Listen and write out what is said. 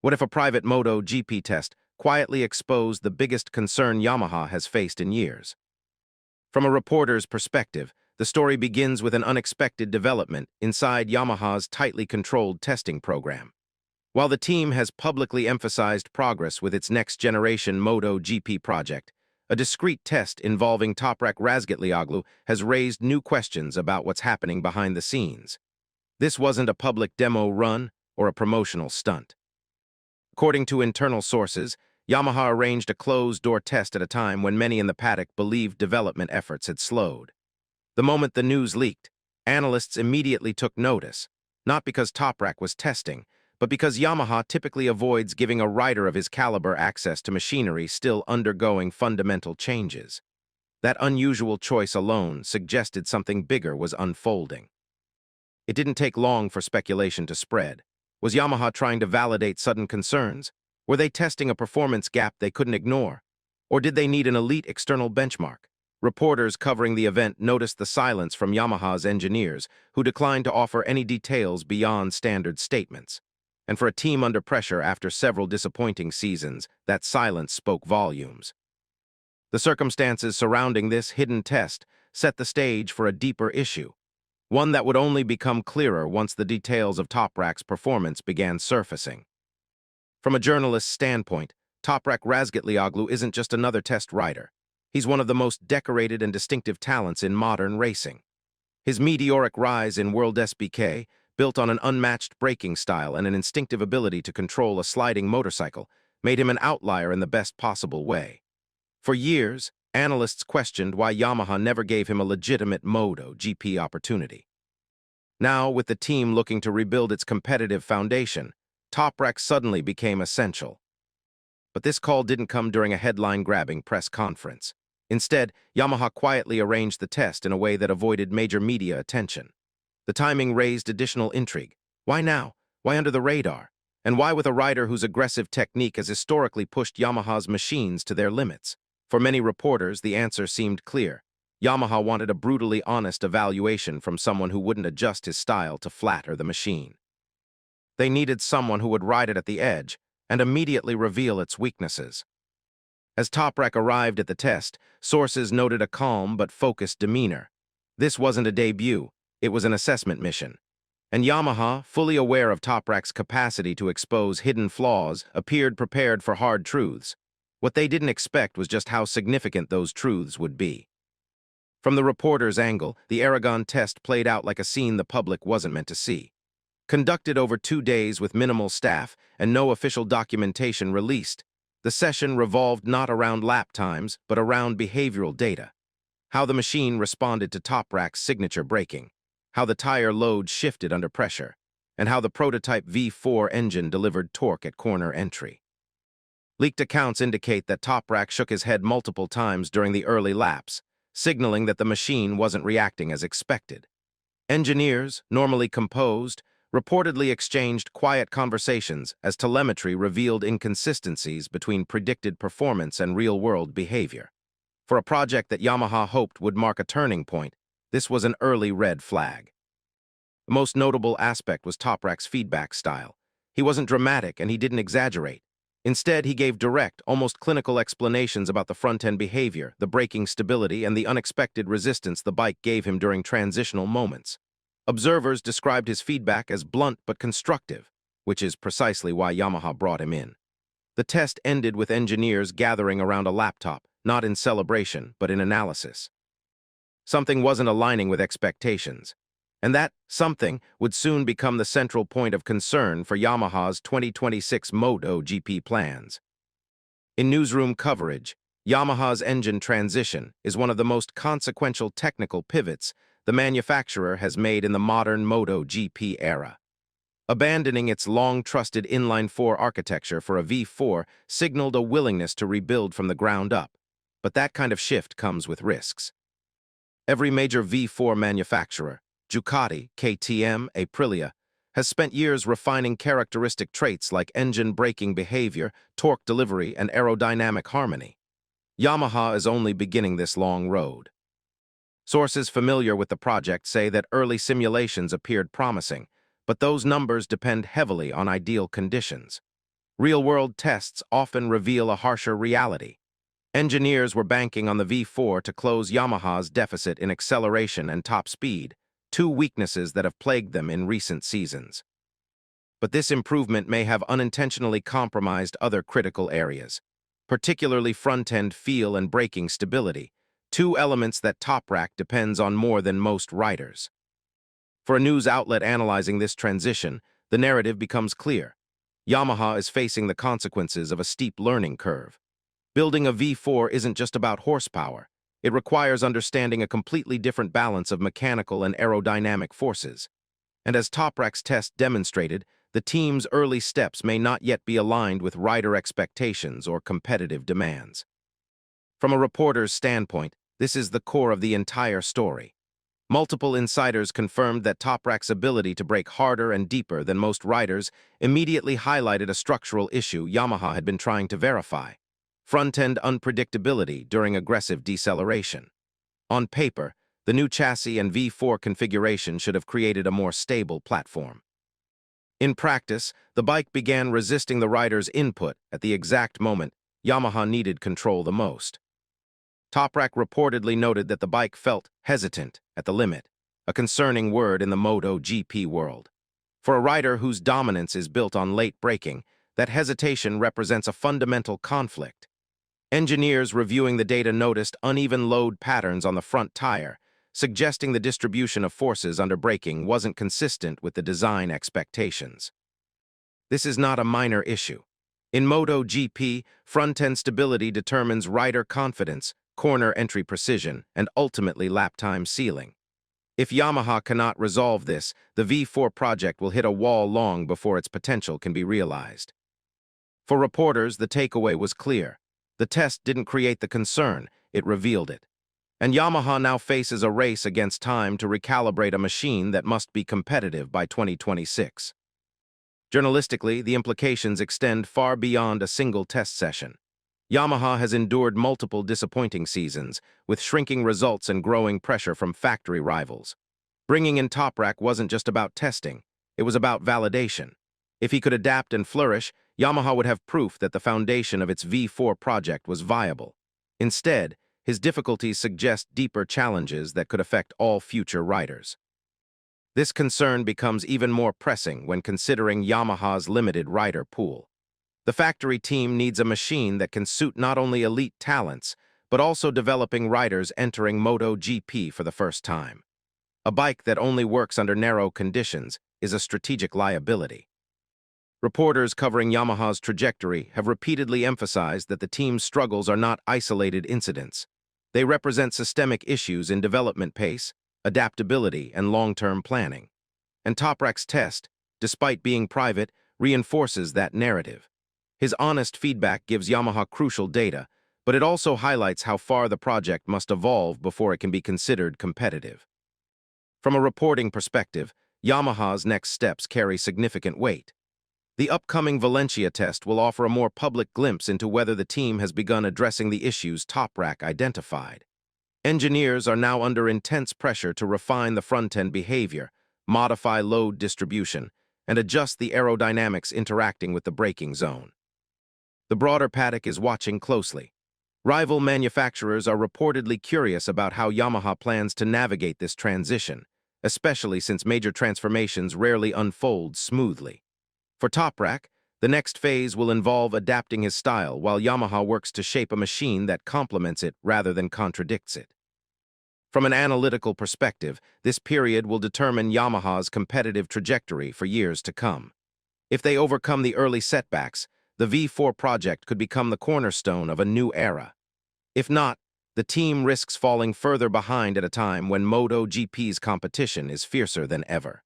What if a private MotoGP test quietly exposed the biggest concern Yamaha has faced in years? From a reporter's perspective, the story begins with an unexpected development inside Yamaha's tightly controlled testing program. While the team has publicly emphasized progress with its next-generation MotoGP project, a discrete test involving Toprak Razgatlıoğlu has raised new questions about what's happening behind the scenes. This wasn't a public demo run or a promotional stunt. According to internal sources, Yamaha arranged a closed-door test at a time when many in the paddock believed development efforts had slowed. The moment the news leaked, analysts immediately took notice, not because Toprak was testing, but because Yamaha typically avoids giving a rider of his caliber access to machinery still undergoing fundamental changes. That unusual choice alone suggested something bigger was unfolding. It didn't take long for speculation to spread. Was Yamaha trying to validate sudden concerns? Were they testing a performance gap they couldn't ignore? Or did they need an elite external benchmark? Reporters covering the event noticed the silence from Yamaha's engineers, who declined to offer any details beyond standard statements. And for a team under pressure after several disappointing seasons, that silence spoke volumes. The circumstances surrounding this hidden test set the stage for a deeper issue, one that would only become clearer once the details of Toprak's performance began surfacing. From a journalist's standpoint, Toprak Razgatlıoğlu isn't just another test rider. He's one of the most decorated and distinctive talents in modern racing. His meteoric rise in World SBK, built on an unmatched braking style and an instinctive ability to control a sliding motorcycle, made him an outlier in the best possible way. For years, analysts questioned why Yamaha never gave him a legitimate MotoGP opportunity. Now, with the team looking to rebuild its competitive foundation, Toprak suddenly became essential. But this call didn't come during a headline-grabbing press conference. Instead, Yamaha quietly arranged the test in a way that avoided major media attention. The timing raised additional intrigue. Why now? Why under the radar? And why with a rider whose aggressive technique has historically pushed Yamaha's machines to their limits? For many reporters, the answer seemed clear. Yamaha wanted a brutally honest evaluation from someone who wouldn't adjust his style to flatter the machine. They needed someone who would ride it at the edge and immediately reveal its weaknesses. As Toprak arrived at the test, sources noted a calm but focused demeanor. This wasn't a debut, it was an assessment mission. And Yamaha, fully aware of Toprak's capacity to expose hidden flaws, appeared prepared for hard truths. What they didn't expect was just how significant those truths would be. From the reporter's angle, the Aragon test played out like a scene the public wasn't meant to see. Conducted over 2 days with minimal staff and no official documentation released, the session revolved not around lap times, but around behavioral data. How the machine responded to Toprak's signature braking, how the tire load shifted under pressure, and how the prototype V4 engine delivered torque at corner entry. Leaked accounts indicate that Toprak shook his head multiple times during the early laps, signaling that the machine wasn't reacting as expected. Engineers, normally composed, reportedly exchanged quiet conversations as telemetry revealed inconsistencies between predicted performance and real-world behavior. For a project that Yamaha hoped would mark a turning point, this was an early red flag. The most notable aspect was Toprak's feedback style. He wasn't dramatic and he didn't exaggerate. Instead, he gave direct, almost clinical explanations about the front-end behavior, the braking stability, and the unexpected resistance the bike gave him during transitional moments. Observers described his feedback as blunt but constructive, which is precisely why Yamaha brought him in. The test ended with engineers gathering around a laptop, not in celebration, but in analysis. Something wasn't aligning with expectations, and that something would soon become the central point of concern for Yamaha's 2026 MotoGP plans. In newsroom coverage, Yamaha's engine transition is one of the most consequential technical pivots the manufacturer has made in the modern MotoGP era. Abandoning its long-trusted inline-4 architecture for a V4 signaled a willingness to rebuild from the ground up, but that kind of shift comes with risks. Every major V4 manufacturer, Ducati, KTM, Aprilia, has spent years refining characteristic traits like engine braking behavior, torque delivery, and aerodynamic harmony. Yamaha is only beginning this long road. Sources familiar with the project say that early simulations appeared promising, but those numbers depend heavily on ideal conditions. real-world tests often reveal a harsher reality. Engineers were banking on the V4 to close Yamaha's deficit in acceleration and top speed, two weaknesses that have plagued them in recent seasons. But this improvement may have unintentionally compromised other critical areas, particularly front-end feel and braking stability, two elements that Toprak depends on more than most riders. For a news outlet analyzing this transition, the narrative becomes clear. Yamaha is facing the consequences of a steep learning curve. Building a V4 isn't just about horsepower. It requires understanding a completely different balance of mechanical and aerodynamic forces. And as Toprak's test demonstrated, the team's early steps may not yet be aligned with rider expectations or competitive demands. From a reporter's standpoint, this is the core of the entire story. Multiple insiders confirmed that Toprak's ability to brake harder and deeper than most riders immediately highlighted a structural issue Yamaha had been trying to verify: front-end unpredictability during aggressive deceleration. On paper, the new chassis and V4 configuration should have created a more stable platform. In practice, the bike began resisting the rider's input at the exact moment Yamaha needed control the most. Toprak reportedly noted that the bike felt hesitant at the limit, a concerning word in the MotoGP world. For a rider whose dominance is built on late braking, that hesitation represents a fundamental conflict. Engineers reviewing the data noticed uneven load patterns on the front tire, suggesting the distribution of forces under braking wasn't consistent with the design expectations. This is not a minor issue. In MotoGP, front-end stability determines rider confidence, corner entry precision, and ultimately lap time ceiling. If Yamaha cannot resolve this, the V4 project will hit a wall long before its potential can be realized. For reporters, the takeaway was clear. The test didn't create the concern, it revealed it. And Yamaha now faces a race against time to recalibrate a machine that must be competitive by 2026. Journalistically, the implications extend far beyond a single test session. Yamaha has endured multiple disappointing seasons, with shrinking results and growing pressure from factory rivals. Bringing in Toprak wasn't just about testing, it was about validation. If he could adapt and flourish, Yamaha would have proof that the foundation of its V4 project was viable. Instead, his difficulties suggest deeper challenges that could affect all future riders. This concern becomes even more pressing when considering Yamaha's limited rider pool. The factory team needs a machine that can suit not only elite talents, but also developing riders entering MotoGP for the first time. A bike that only works under narrow conditions is a strategic liability. Reporters covering Yamaha's trajectory have repeatedly emphasized that the team's struggles are not isolated incidents. They represent systemic issues in development pace, adaptability, and long-term planning. And Toprak's test, despite being private, reinforces that narrative. His honest feedback gives Yamaha crucial data, but it also highlights how far the project must evolve before it can be considered competitive. From a reporting perspective, Yamaha's next steps carry significant weight. The upcoming Valencia test will offer a more public glimpse into whether the team has begun addressing the issues Toprak identified. Engineers are now under intense pressure to refine the front-end behavior, modify load distribution, and adjust the aerodynamics interacting with the braking zone. The broader paddock is watching closely. Rival manufacturers are reportedly curious about how Yamaha plans to navigate this transition, especially since major transformations rarely unfold smoothly. For Toprak, the next phase will involve adapting his style while Yamaha works to shape a machine that complements it rather than contradicts it. From an analytical perspective, this period will determine Yamaha's competitive trajectory for years to come. If they overcome the early setbacks, the V4 project could become the cornerstone of a new era. If not, the team risks falling further behind at a time when MotoGP's competition is fiercer than ever.